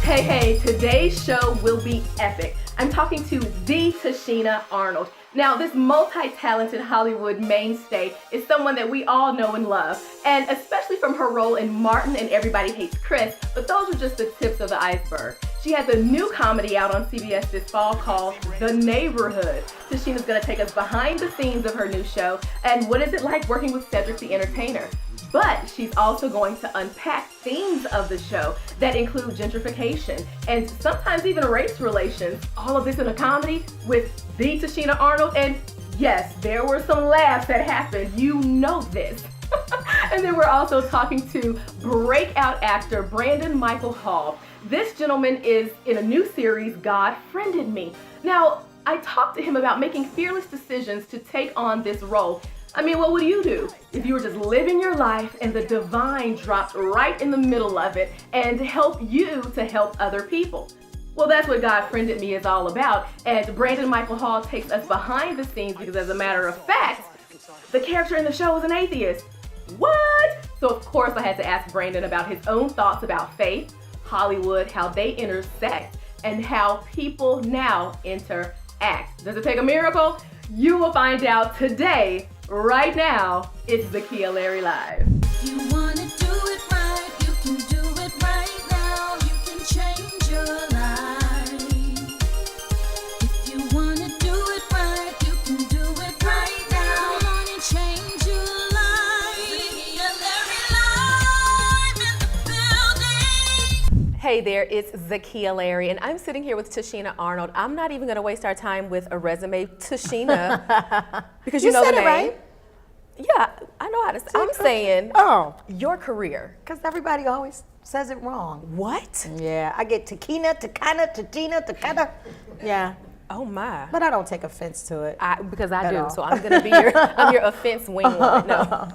Hey, today's show will be epic. I'm talking to the Tichina Arnold. Now, this multi-talented Hollywood mainstay is someone that we all know and love, and especially from her role in Martin and Everybody Hates Chris, but those are just the tips of the iceberg. She has a new comedy out on CBS this fall called The Neighborhood. Tichina's gonna take us behind the scenes of her new show, and what is it like working with Cedric the Entertainer? But she's also going to unpack themes of the show that include gentrification and sometimes even race relations. All of this in a comedy with the Tichina Arnold. And yes, there were some laughs that happened. You know this. And then we're also talking to breakout actor Mychal. This gentleman is in a new series, God Friended Me. Now, I talked to him about making fearless decisions to take on this role. I mean, what would you do if you were just living your life and the divine dropped right in the middle of it and help you to help other people? Well, that's what God Friended Me is all about. And Mychal takes us behind the scenes because, as a matter of fact, the character in the show is an atheist. What? So, of course, I had to ask Brandon about his own thoughts about faith, Hollywood, how they intersect, and how people now interact. Does it take a miracle? You will find out today. Right now, it's Zakiya Larry Live. You wanna do it right, you can do it right now. You can change your life. If you wanna do it right, you can do it right now. Come on and change your life. Zakiya Larry Live in the building. Hey there, it's Zakiya Larry, and I'm sitting here with Tichina Arnold. I'm not even going to waste our time with a resume, Tichina, because you know said the it name. right. Yeah, I know how to say. I'm saying your career. Because everybody always says it wrong. What? Yeah, I get Tichina, Tichina. Yeah, Oh my. but I don't take offense to it. Because I At do, all. so I'm gonna be your offense wing woman. No.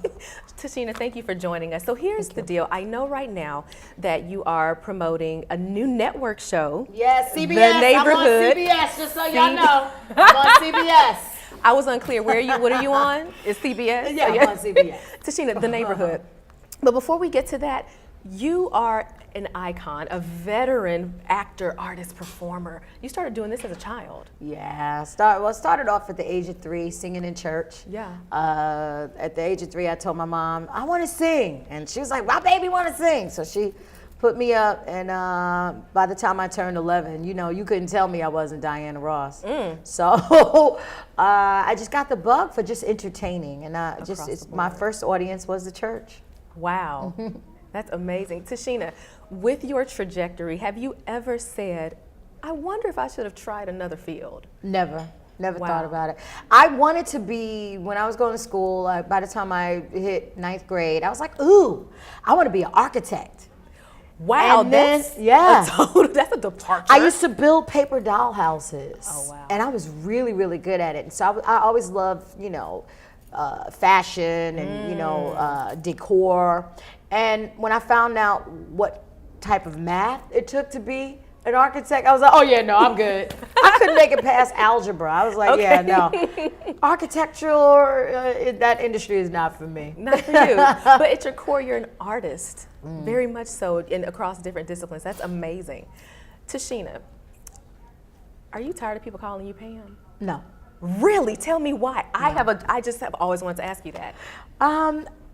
Tichina, thank you for joining us. So here's the deal. I know right now that you are promoting a new network show. Yes, CBS. The Neighborhood. I'm on CBS, just so y'all know. I'm on CBS. I was unclear. What are you on? Is CBS? Yeah, I'm on CBS. Tichina, The Neighborhood. But before we get to that, you are an icon, a veteran actor, artist, performer. You started doing this as a child. Yeah, started off at the age of 3, singing in church. Yeah. At the age of 3, I told my mom, I want to sing. And she was like, my baby want to sing. So she put me up, and by the time I turned 11, you couldn't tell me I wasn't Diana Ross. So I just got the bug for just entertaining, and my first audience was the church. Wow, that's amazing. Tichina, with your trajectory, have you ever said, I wonder if I should have tried another field? Never Wow. thought about it. I wanted to be, when I was going to school, by the time I hit 9th grade, I was like, ooh, I want to be an architect. Wow, And then- that's yeah. that's a departure. I used to build paper doll houses. Oh, wow. And I was really, really good at it. And so I always loved, fashion and, decor. And when I found out what type of math it took to be an architect, I was like, oh yeah, no, I'm good. I couldn't make it past algebra. I was like, yeah, no. Architectural, that industry is not for me. Not for you, but at your core, you're an artist, very much so, across different disciplines. That's amazing. Tichina, are you tired of people calling you Pam? No. Really? Tell me why. I just have always wanted to ask you that.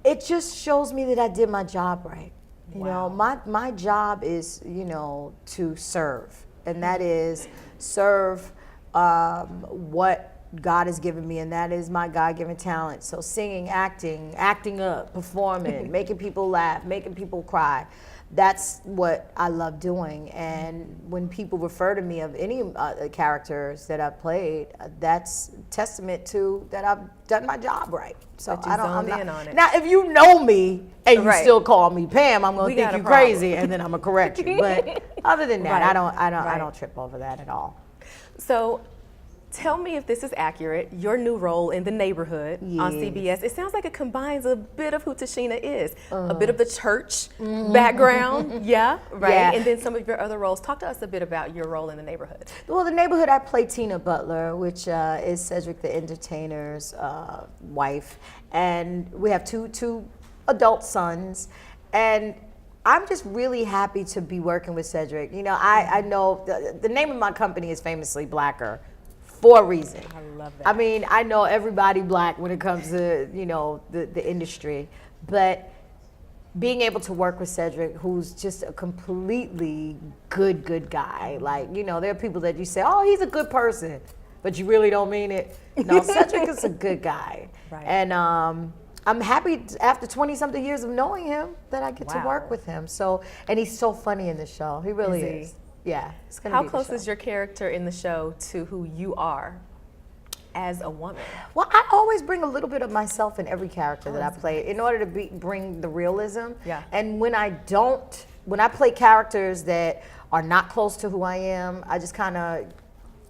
It just shows me that I did my job right. Wow. My job is, to serve, and that is serve what God has given me, and that is my God-given talent. So singing, acting up, performing, making people laugh, making people cry. That's what I love doing. And when people refer to me of any characters that I've played, that's testament to that I've done my job right. So That you zoned in on it. Now, if you know me and you Right. still call me Pam, I'm We gonna got think a you crazy, and then I'm gonna correct you. But other than that, Right. I don't trip over that at all. So tell me if this is accurate, your new role in The Neighborhood on CBS. It sounds like it combines a bit of who Tichina is, a bit of the church background, yeah, right? Yeah. And then some of your other roles. Talk to us a bit about your role in The Neighborhood. Well, The Neighborhood, I play Tina Butler, which is Cedric the Entertainer's wife, and we have two adult sons, and I'm just really happy to be working with Cedric. You know, I know the name of my company is famously Blacker for a reason. I love that. I mean, I know everybody black when it comes to, you know, the industry, but being able to work with Cedric, who's just a completely good guy. Like, you know, there are people that you say, oh, he's a good person, but you really don't mean it. No, Cedric is a good guy. Right. And I'm happy after 20-something years of knowing him that I get to work with him. So, and he's so funny in the show. He really is. Yeah, it's gonna How be close the show. is your character in the show to who you are as a woman? Well, I always bring a little bit of myself in every character that I play in order to bring the realism. Yeah. And when I play characters that are not close to who I am, I just kind of,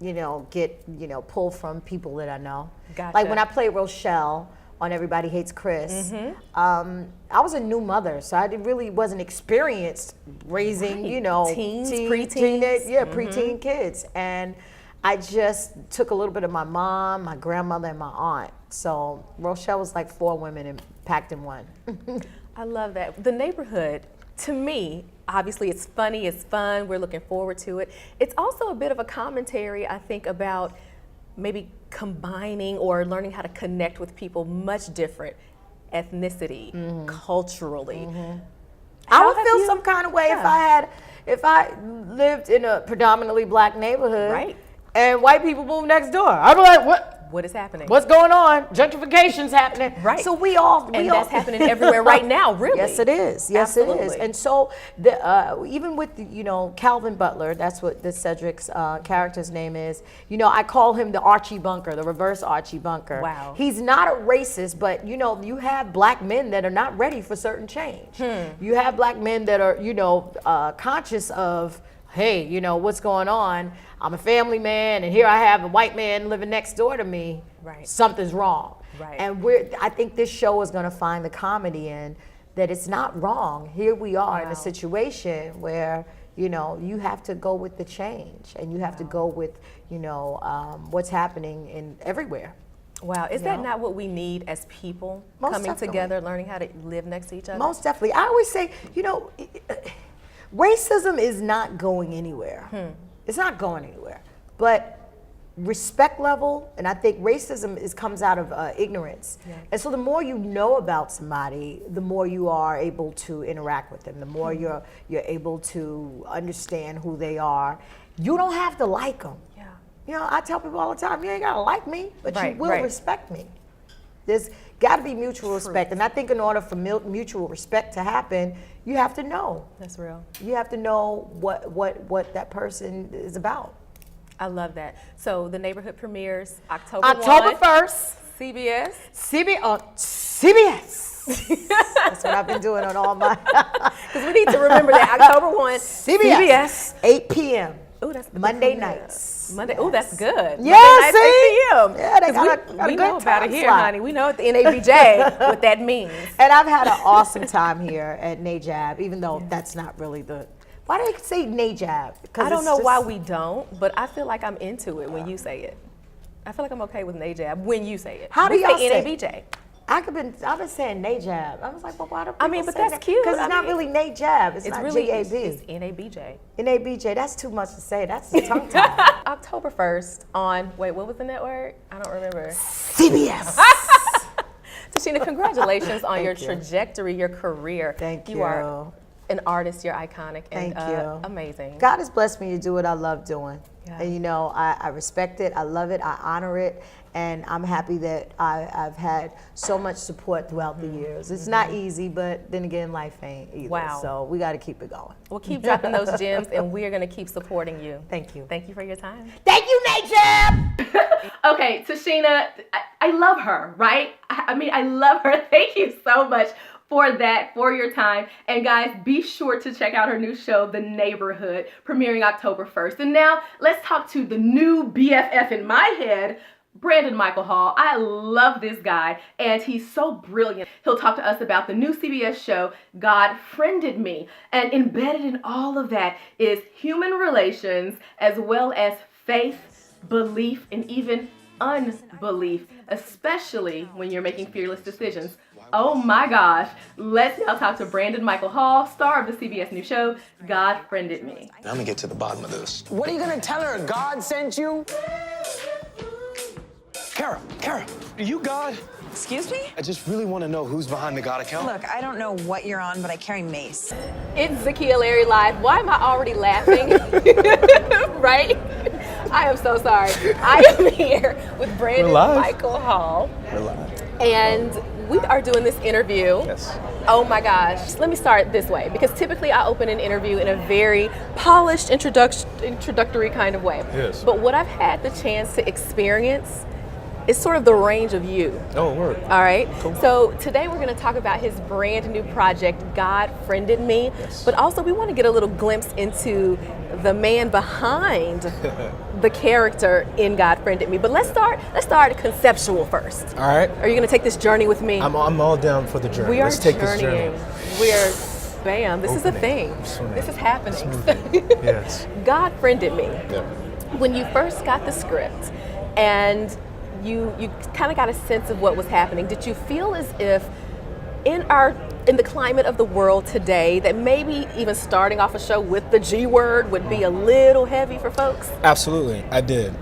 you know, get, you know, pulled from people that I know. Gotcha. Like when I play Rochelle on Everybody Hates Chris, I was a new mother, so I really wasn't experienced raising, you know, Teens, preteens. preteen kids. And I just took a little bit of my mom, my grandmother, and my aunt. So Rochelle was like 4 women packed in one. I love that. The Neighborhood, to me, obviously it's funny, it's fun, we're looking forward to it. It's also a bit of a commentary, I think, about maybe combining or learning how to connect with people much different, ethnicity, culturally. I would feel some kind of way if I lived in a predominantly black neighborhood, Right. and white people moved next door. I'd be like, What is happening? what's going on? Gentrification's happening. Right. So we all that's happening everywhere right now, really. Yes, it is. Yes, it is. Absolutely. And so even with, you know, Calvin Butler, that's what the Cedric's character's name is. You know, I call him the Archie Bunker, the reverse Archie Bunker. Wow. He's not a racist, but, you know, you have black men that are not ready for certain change. You have black men that are, you know, conscious of, hey, you know, what's going on? I'm a family man, and here I have a white man living next door to me. Right. Something's wrong. Right. And I think this show is going to find the comedy in that it's not wrong. Here we are in a situation where, you know, you have to go with the change, and you have to go with, you know, what's happening in everywhere. Wow, is that not what we need as people? Most coming definitely. together, learning how to live next to each other? Most definitely. I always say, you know, racism is not going anywhere. It's not going anywhere. But respect level, and I think racism comes out of ignorance. Yeah. And so the more you know about somebody, the more you are able to interact with them, the more you're able to understand who they are. You don't have to like them. Yeah. You know, I tell people all the time, you ain't gotta like me, but Right, you will right. respect me. There's got to be mutual respect, and I think in order for mutual respect to happen, you have to know. That's real. You have to know what that person is about. I love that. So the Neighborhood premieres October 1st, CBS. CBS. That's what I've been doing on all my Because we need to remember that October 1, CBS. 8 p.m. Ooh, that's the Monday premiere. nights. Monday. Ooh, that's good. Yeah, Monday nights, see? 8 p.m. Yeah, they 'Cause got a we good know about it time here, slot. honey. We know at the NABJ what that means. And I've had an awesome time here at NAJAB, even though that's not really why do they say NAJAB? I don't know why we don't, but I feel like I'm into it when you say it. I feel like I'm okay with NAJAB when you say it. How do we y'all say say NABJ? I've been saying NAJAB. I was like, well, why do people I mean, but say that's that? cute. Because it's not really NAJAB. It's not really JAB. It's NABJ. NABJ, that's too much to say. That's a tongue tie. October 1st on, wait, what was the network? I don't remember. CBS. Tichina, congratulations on your you. trajectory, your career. Thank You you. are an artist, you're iconic, and Thank you. amazing. God has blessed me to do what I love doing. Yeah. And you know, I respect it, I love it, I honor it, and I'm happy that I've had so much support throughout the years. It's not easy, but then again, life ain't either. Wow. So we got to keep it going. Well, keep dropping those gems, and we are going to keep supporting you. Thank you. Thank you for your time. Thank you, NAJAB! Okay, Tichina, I love her, right? I mean, I love her. Thank you so much for that, for your time. And guys, be sure to check out her new show, The Neighborhood, premiering October 1st. And now let's talk to the new BFF in my head, Mychal. I love this guy, and he's so brilliant. He'll talk to us about the new CBS show, God Friended Me. And embedded in all of that is human relations, as well as faith, belief, and even unbelief, especially when you're making fearless decisions. Oh my gosh. Let's now talk to Brandon Michael Hall, star of the CBS News show, God Friended Me. I'm gonna get to the bottom of this. What are you gonna tell her? God sent you? Kara, are you God? Excuse me? I just really want to know who's behind the God account. Look, I don't know what you're on, but I carry mace. It's Zakiya Larry live. Why am I already laughing? Right? I am so sorry. I am here with Brandon Michael Hall. We're live. And we are doing this interview. Yes. Oh my gosh. Let me start this way, because typically I open an interview in a very polished introductory kind of way. Yes. But what I've had the chance to experience is sort of the range of you. Oh, word. All right. Cool. So today we're going to talk about his brand new project, God Friended Me. Yes. But also we want to get a little glimpse into the man behind the character in God Friended Me. But let's start conceptual first. All right. Are you going to take this journey with me? I'm all down for the journey. We are Let's take journeying. this journey. We're bam. This is a Opening. thing. Swimming. This is happening. Smoothing. Yes. God Friended Me. Yeah. When you first got the script and you kind of got a sense of what was happening, did you feel as if in the climate of the world today that maybe even starting off a show with the G word would be a little heavy for folks? Absolutely, I did.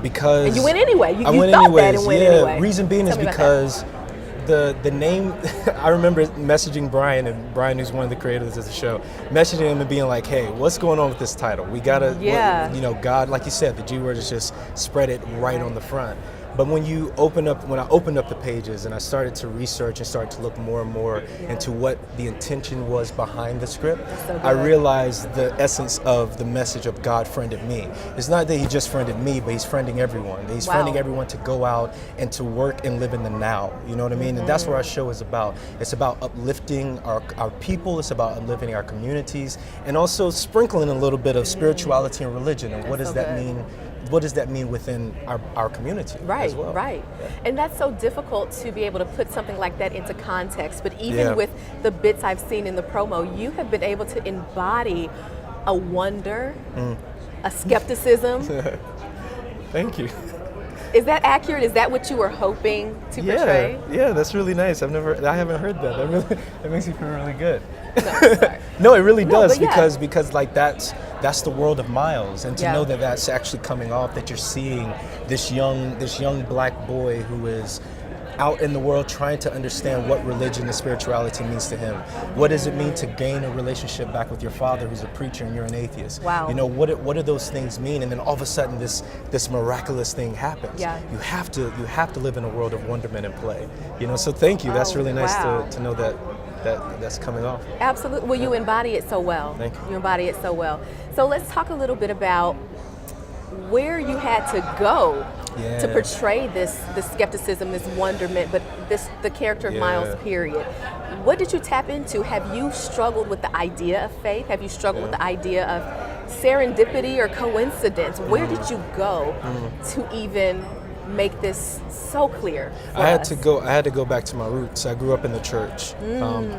Because And you went anyway. You I went thought anyways. that and went yeah. anyway. Reason being is Tell me about because the name. I remember messaging Brian, and Brian, who's one of the creators of the show, messaging him and being like, "Hey, what's going on with this title? We gotta, God, like you said, the G word is just spread it right on the front." But when I opened up the pages and I started to research and started to look more and more into what the intention was behind the script, I realized the essence of the message of God friended me. It's not that he just friended me, but he's friending everyone. He's friending everyone to go out and to work and live in the now. You know what I mean? And that's what our show is about. It's about uplifting our people. It's about uplifting our communities, and also sprinkling a little bit of spirituality and religion. And what does that mean? What does that mean within our community as well? Right. Yeah. And that's so difficult to be able to put something like that into context. But even Yeah. with the bits I've seen in the promo, you have been able to embody a wonder, a skepticism. Thank you. Is that accurate? Is that what you were hoping to portray? Yeah, that's really nice. I haven't heard that. That makes me feel really good. No, sorry. No, it really does, but yeah. because like that's the world of Myles, and to Yeah. know that that's actually coming off, that you're seeing this young black boy who is out in the world trying to understand what religion and spirituality means to him. What does it mean to gain a relationship back with your father who's a preacher and you're an atheist? Wow. You know, what do those things mean? And then all of a sudden this miraculous thing happens. Yeah. You have to live in a world of wonderment and play. You know, so thank you. That's really nice wow. to know that's coming off. Absolutely. Well, you embody it so well. Thank you. You embody it so well. So let's talk a little bit about where you had to go to portray this skepticism, this wonderment, but the character of Myles, period. What did you tap into? Have you struggled with the idea of faith? Have you struggled with the idea of serendipity or coincidence? Where did you go to even make this so clear for I had us? to go back to my roots. I grew up in the church.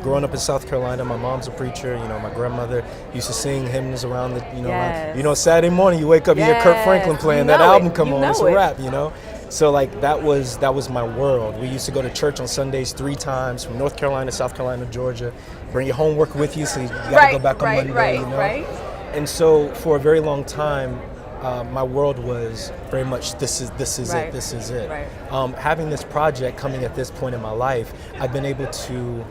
Growing up in South Carolina, my mom's a preacher. You know, my grandmother used to sing hymns around the, Yes. Saturday morning you wake up, you hear Kirk Franklin Yes. playing, You that know album it. come You on, know it's a it. rap, you know. So like that was my world. We used to go to church on Sundays 3 times from North Carolina, South Carolina, Georgia. Bring your homework with you, so you gotta go back on Monday. You know? Right. And so for a very long time, my world was very much this is Right. it, this is it. Right. Having this project coming at this point in my life, I've been able to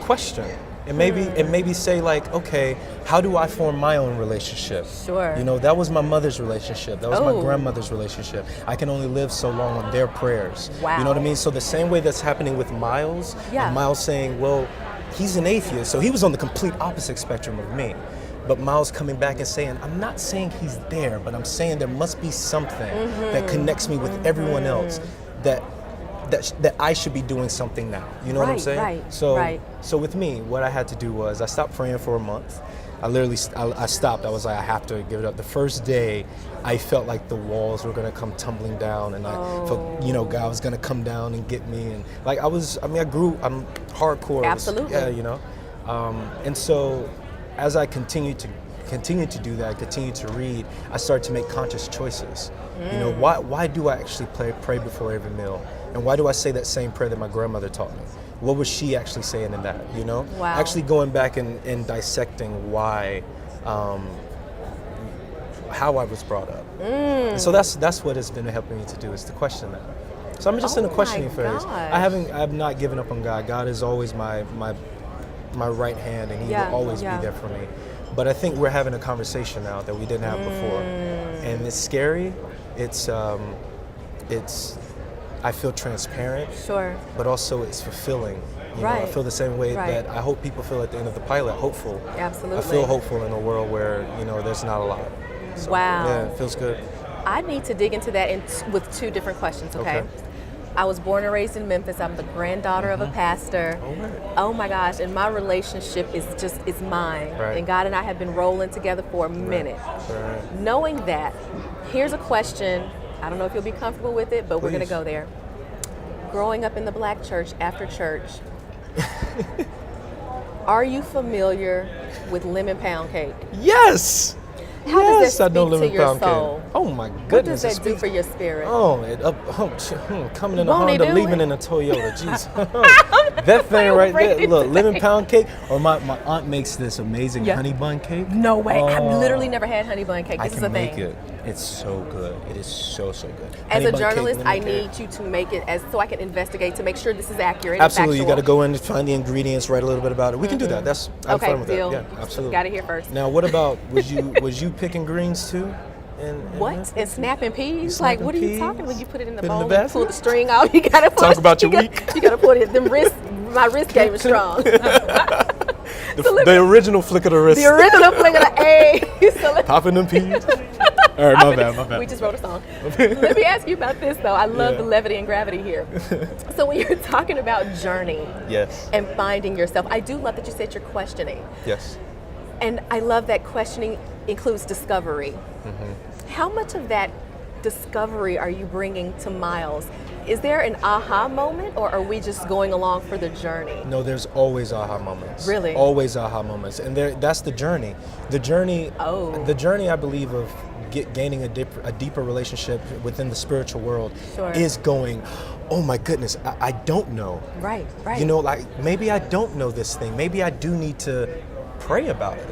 question and maybe say like, okay, how do I form my own relationship? Sure. You know, that was my mother's relationship. That was Oh. my grandmother's relationship. I can only live so long on their prayers. Wow. You know what I mean? So the same way that's happening with Myles, Yeah. Myles saying, well, he's an atheist, so he was on the complete opposite spectrum of me. But Myles coming back and saying, I'm not saying he's there, but I'm saying there must be something that connects me with everyone else that I should be doing something now. You know what I'm Right, saying? right. So with me, what I had to do was I stopped praying for a month. I stopped. I was like, I have to give it up. The first day, I felt like the walls were gonna come tumbling down, and I felt, God was gonna come down and get me. And like I'm hardcore. Absolutely. And so as I continued to do that, I continued to read, I started to make conscious choices. You know, why do I actually pray before every meal? And why do I say that same prayer that my grandmother taught me? what was she actually saying in that, you know? Wow. Actually going back and dissecting why, how I was brought up. And so that's what it's been helping me to do, is to question that. So I'm just in a questioning phase. I have not given up on God. God is always my right hand, and He will always be there for me. But I think we're having a conversation now that we didn't have before, and it's scary. It's I feel transparent, Sure. but also it's fulfilling. You know, I Right. feel the same way Right. that I hope people feel at the end of the pilot, hopeful. Absolutely. I feel hopeful in a world where, you know, there's not a lot. So, Wow. Yeah, it feels good. I need to dig into that with two different questions, okay? I was born and raised in Memphis. I'm the granddaughter of a pastor. All right. Oh my gosh, and my relationship is mine. Right. And God and I have been rolling together for a minute. Right. Knowing that, here's a question. I don't know if you'll be comfortable with it, but we're going to Please. go there. Growing up in the black church, after church, are you familiar with lemon pound cake? Yes! How does Yes, that I know speak to lemon your pound soul? cake. Oh my What goodness. does it that do speaks- for your spirit? Oh, coming in a Won't he Honda, do leaving it? in a Toyota. Jeez. That thing right there. Look, lemon pound cake. Or my aunt makes this amazing Yeah. honey bun cake. No way. I've Oh. literally never had honey bun cake. I This is can a thing. make it. It's so good. It is so good. As Honey a bun cake, journalist, lemon I cake. need you to make it so I can investigate to make sure this is accurate. and Absolutely, you got to factual. go in and find the ingredients, write a little bit about it. We can do that. I'm Okay, fine with deal. that. Yeah, absolutely. Got it here first. Now, what about was you picking greens too? In What? Memphis? And snapping peas? snapping Like, what are you peas? talking when you put it in the Put it in bowl? the You basket? pull the string out. You gotta put Talk about your you gotta- week. You gotta put it. Them wrist. My wrist game is strong. The original flick of the wrist. The original fling of the A. So let- Popping them peas. All right, my bad. We just wrote a song. Let me ask you about this though. I love Yeah. the levity and gravity here. So when you're talking about journey Yes. and finding yourself, I do love that you said you're questioning. Yes. And I love that questioning includes discovery. Mm-hmm. How much of that discovery are you bringing to Myles? Is there an aha moment, or are we just going along for the journey? No, there's always aha moments. Really? Always aha moments, and that's the journey. The journey. Oh. The journey, I believe, of gaining a deeper relationship within the spiritual world Sure. is going. Oh my goodness, I don't know. Right, right. You know, like maybe I don't know this thing. Maybe I do need to pray about it.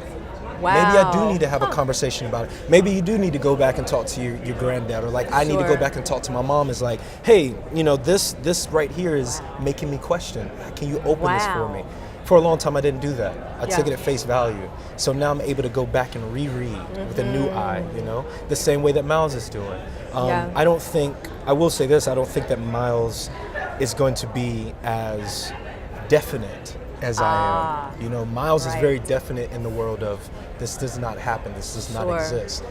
Wow. Maybe I do need to have a conversation about it. Maybe you do need to go back and talk to your granddad, or like I need to go Sure. back and talk to my mom. Is like, hey, you know, this right here is making me question. Can you open this for Wow. me? For a long time, I didn't do that. I Yeah. took it at face value. So now I'm able to go back and reread with a new eye. You know, the same way that Myles is doing. Yeah. I will say this. I don't think that Myles is going to be as definite as I am. You know, Myles is right. very definite in the world of this does not happen, this does not Sure. exist.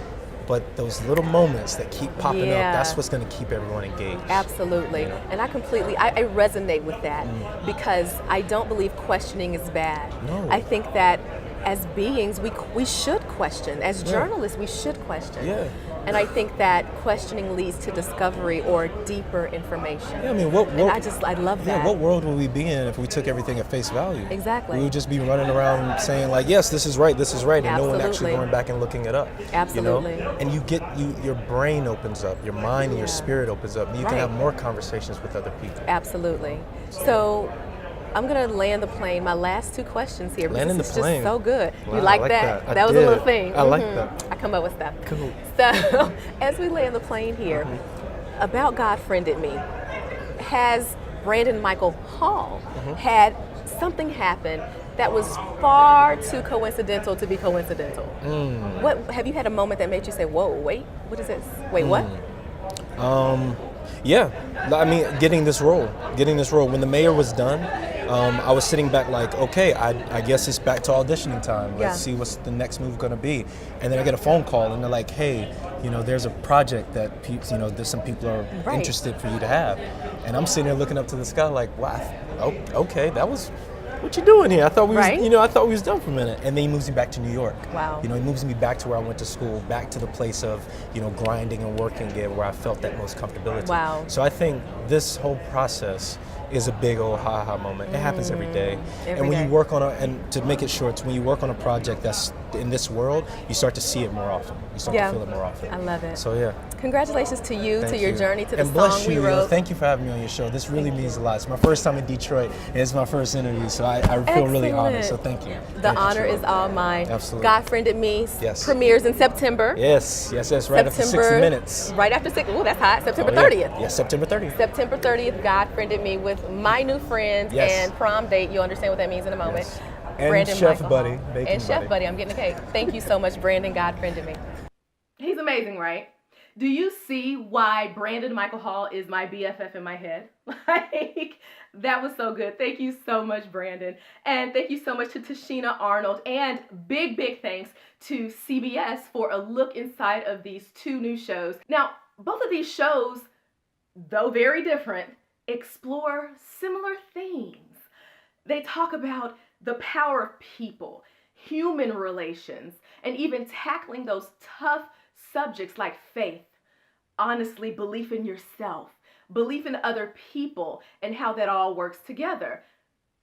But those little moments that keep popping Yeah. up, that's what's going to keep everyone engaged. Absolutely. You know? And I resonate with that because I don't believe questioning is bad. No. I think that as beings, we should question. As Yeah. journalists, we should question. Yeah. And I think that questioning leads to discovery or deeper information. Yeah, I mean, And I love that. Yeah, what world would we be in if we took everything at face value? Exactly. We would just be running around saying like, yes, this is right, and no one actually Absolutely. going back and looking it up. Absolutely. You know? And your brain opens up, your mind and your spirit opens up, and you can Right. have more conversations with other people. Absolutely. So I'm gonna land the plane. My last two questions here. because Landing this the is plane. just so good. Wow, You like I like that? that. That I was a did. little thing. I like Mhm. that. I come up with stuff. Cool. So as we land the plane here, About God Friended Me has Brandon Mychal Hall had something happen that was far too coincidental to be coincidental. What have you had a moment that made you say, "Whoa, wait, what is this? Wait, what?" Yeah, I mean, getting this role. When the mayor was done, I was sitting back like, okay, I guess it's back to auditioning time. Let's see what's the next move going to be. And then I get a phone call, and they're like, hey, you know, there's a project that there's some people are Right. interested for you to have. And I'm sitting there looking up to the sky like, wow, okay, that was. What you doing here? I thought we was, Right. I thought we was done for a minute. And then he moves me back to New York. Wow. He moves me back to where I went to school, back to the place of, grinding and working again, where I felt that most comfortability. Wow. So I think this whole process is a big old ha-ha moment. It happens every day. Every and when day. you work on and to make it short, when you work on a project that's in this world, you start to see it more often. You start Yeah. to feel it more often. I love it. So yeah. Congratulations to you, Thank to your you. journey, to the and bless song we you, yo. wrote. Thank you for having me on your show. This really means a lot. It's my first time in Detroit, and it's my first interview, so I feel really honored. So thank you. The Thank you, honor Shirley. is all mine. Absolutely. God Friended Me Yes. premieres in September. Yes, right after 60 Minutes. Right after 60. Oh, that's hot. September Oh, yeah. 30th. Yeah, September 30th. September 30th, God Friended Me with my new friend Yes. and prom date. You'll understand what that means in a moment. Yes. And Brandon Chef Mychal Buddy, Hall. baking And Chef buddy. Buddy, I'm getting a cake. Thank you so much, Brandon. God Friended Me. He's amazing, right? Do you see why Brandon Mychal Hall is my BFF in my head? Like, that was so good. Thank you so much, Brandon. And thank you so much to Tichina Arnold. And big thanks to CBS for a look inside of these two new shows. Now, both of these shows, though very different, explore similar themes. They talk about the power of people, human relations, and even tackling those tough subjects like faith, honestly, belief in yourself, belief in other people, and how that all works together.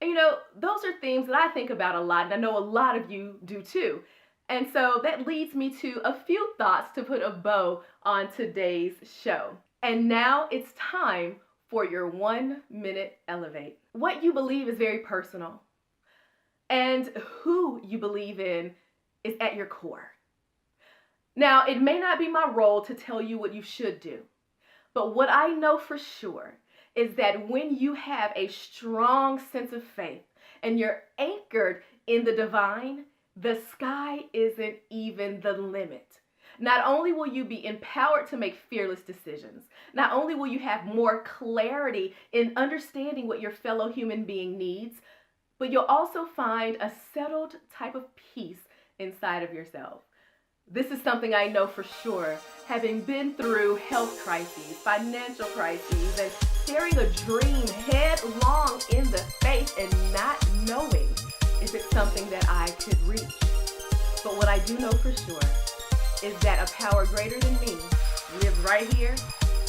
And you know, those are themes that I think about a lot, and I know a lot of you do too. And so that leads me to a few thoughts to put a bow on today's show. And now it's time for your 1 minute elevate. What you believe is very personal, and who you believe in is at your core. Now, it may not be my role to tell you what you should do, but what I know for sure is that when you have a strong sense of faith and you're anchored in the divine, the sky isn't even the limit. Not only will you be empowered to make fearless decisions, not only will you have more clarity in understanding what your fellow human being needs, but you'll also find a settled type of peace inside of yourself. This is something I know for sure, having been through health crises, financial crises, and staring a dream headlong in the face and not knowing if it's something that I could reach. But what I do know for sure is that a power greater than me lives right here,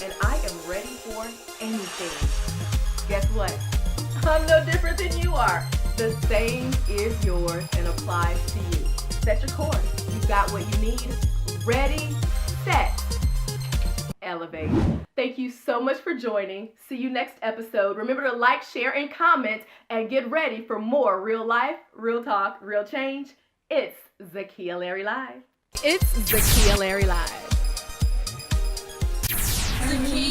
and I am ready for anything. Guess what? I'm no different than you are. The same is yours and applies to you. Set your course. You've got what you need. Ready, set, elevate. Thank you so much for joining. See you next episode. Remember to like, share, and comment, and get ready for more real life, real talk, real change. It's Zakiya Larry Live. It's Zakiya Larry Live. Zakiya